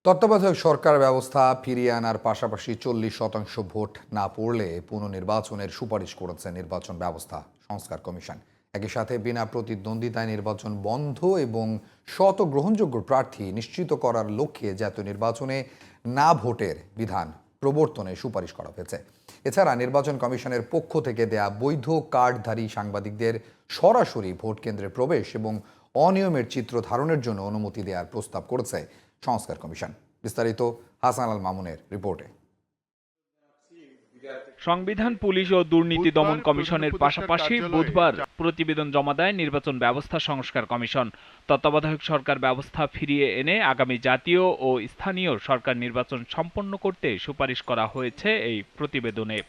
তত্ত্বাবধায়ক সরকার ব্যবস্থা ফিরিয়ে আনার পাশাপাশি 40% ভোট না পড়লে পুনর্নির্বাচনের সুপারিশ করেছে নির্বাচন ব্যবস্থা সংস্কার কমিশন। একই সাথে বিনা প্রতিদ্বন্দ্বিতায় নির্বাচন বন্ধ এবং শত গ্রহণযোগ্য প্রার্থী নিশ্চিত করার লক্ষ্যে জাতীয় নির্বাচনে না ভোটের বিধান প্রবর্তনে সুপারিশ করা হয়েছে। এছাড়া নির্বাচন কমিশনের পক্ষ থেকে দেয়া বৈধ কার্ডধারী সাংবাদিকদের সরাসরি ভোট কেন্দ্রে প্রবেশ এবং অনিয়মের চিত্র ধারণের জন্য অনুমতি দেওয়ার প্রস্তাব করেছে সংস্কার কমিশন। বিস্তারিত হাসান আল মামুনের রিপোর্টে। সংবিধান, পুলিশ ও দুর্নীতি দমন কমিশনের পাশাপাশি বুধবার প্রতিবেদন জমা দেয় নির্বাচন ব্যবস্থা সংস্কার কমিশন। তত্ত্বাবধায়ক সরকার ব্যবস্থা ফিরিয়ে এনে আগামী জাতীয় ও স্থানীয় সরকার নির্বাচন সম্পন্ন করতে সুপারিশ করা হয়েছে এই প্রতিবেদনে।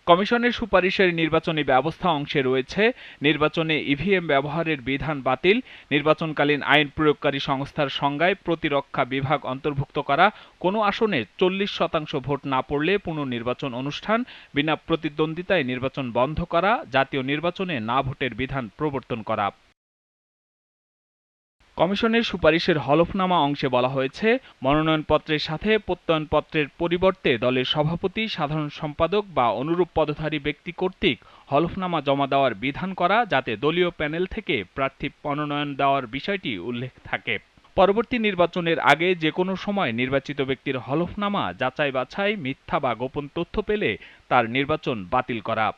কমিশনের সুপারিশের নির্বাচনী ব্যবস্থা অংশে রয়েছে নির্বাচনে ইভিএম ব্যবহারের বিধান বাতিল, নির্বাচনকালীন আইন প্রয়োগকারী সংস্থার সংজ্ঞায় প্রতিরক্ষা বিভাগ অন্তর্ভুক্ত করা, কোনো আসনে 40% ভোট না পড়লে পুনর্নির্বাচন অনুষ্ঠান, বিনা প্রতিদ্বন্দ্বিতায় নির্বাচন বন্ধ করা, জাতীয় নির্বাচনে না ভোটের বিধান প্রবর্তন করা। কমিশনের সুপারিশের হলফনামা অংশে বলা হয়েছে, মনোনয়নপত্রের সাথে প্রত্যয়নপত্রের পরিবর্তে দলের সভাপতি, সাধারণ সম্পাদক বা অনুরূপ পদধারী ব্যক্তি কর্তৃক হলফনামা জমা দেওয়ার বিধান করা, যাতে দলীয় প্যানেল থেকে প্রার্থী মনোনয়ন দেওয়ার বিষয়টি উল্লেখ থাকে। পরবর্তী নির্বাচনের আগে যে কোনো সময় নির্বাচিত ব্যক্তির হলফনামা যাচাই বাছাই, মিথ্যা বা গোপন তথ্য পেলে তার নির্বাচন বাতিল করা।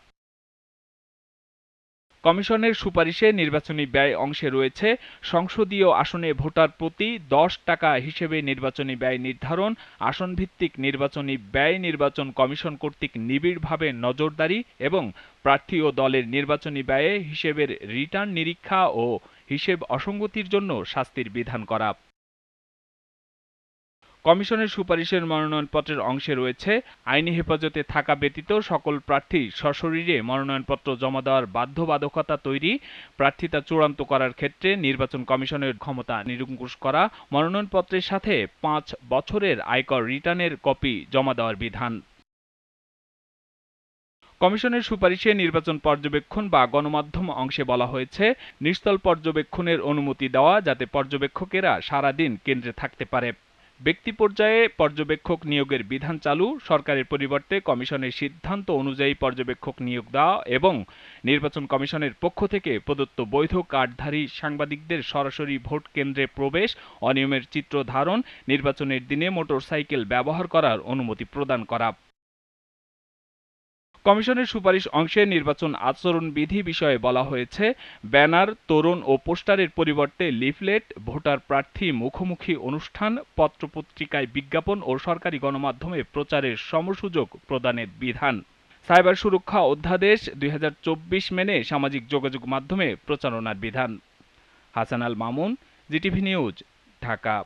কমিশনের সুপারিশে নির্বাচনী ব্যয় অংশে রয়েছে সংসদীয় আসনে ভোটার প্রতি 10 টাকা হিসেবে নির্বাচনী ব্যয় নির্ধারণ, আসনভিত্তিক নির্বাচনী ব্যয় নির্বাচন কমিশন কর্তৃক নিবিড়ভাবে নজরদারি এবং প্রার্থী ও দলের নির্বাচনী ব্যয়ে হিসেবের রিটার্ন নিরীক্ষা ও হিসেব অসঙ্গতির জন্য শাস্তির বিধান করা। কমিশনের সুপারিশের মনোনয়নপত্রের অংশে রয়েছে আইনি হেফাজতে থাকা ব্যতীত সকল প্রার্থী সশরীরে মনোনয়নপত্র জমা দেওয়ার বাধ্যবাধকতা তৈরি, প্রার্থিতা চূড়ান্ত করার ক্ষেত্রে নির্বাচন কমিশনের ক্ষমতা নিরঙ্কুশ করা, মনোনয়নপত্রের সাথে 5 বছরের আয়কর রিটার্নের কপি জমা দেওয়ার বিধান। কমিশনের সুপারিশে নির্বাচন পর্যবেক্ষণ বা গণমাধ্যম অংশে বলা হয়েছে, নিস্তল পর্যবেক্ষণের অনুমতি দেওয়া, যাতে পর্যবেক্ষকেরা সারাদিন কেন্দ্রে থাকতে পারে। ব্যক্তি পর্যায়ে পর্যবেক্ষক নিয়োগের বিধান চালু, সরকারের পরিবর্তে কমিশনের সিদ্ধান্ত অনুযায়ী পর্যবেক্ষক নিয়োগ দেওয়া এবং নির্বাচন কমিশনের পক্ষ থেকে প্রদত্ত বৈধ কার্ডধারী সাংবাদিকদের সরাসরি ভোট কেন্দ্রে প্রবেশ, অনিয়মের চিত্র ধারণ, নির্বাচনের দিনে মোটরসাইকেল ব্যবহার করার অনুমতি প্রদান করা। কমিশনের সুপারিশ অংশে নির্বাচন আচরণবিধি বিষয়ে বলা হয়েছে, ব্যানার, তোরণ ও পোস্টারের পরিবর্তে লিফলেট, ভোটার প্রার্থী মুখোমুখি অনুষ্ঠান, পত্রপত্রিকায় বিজ্ঞাপন ও সরকারি গণমাধ্যমে প্রচারের সমসুযোগ প্রদানের বিধান। সাইবার সুরক্ষা অধ্যাদেশ 2024 মেনে সামাজিক যোগাযোগ মাধ্যমে প্রচারণার বিধান। Hasan Al Mamun, GTV news, Dhaka.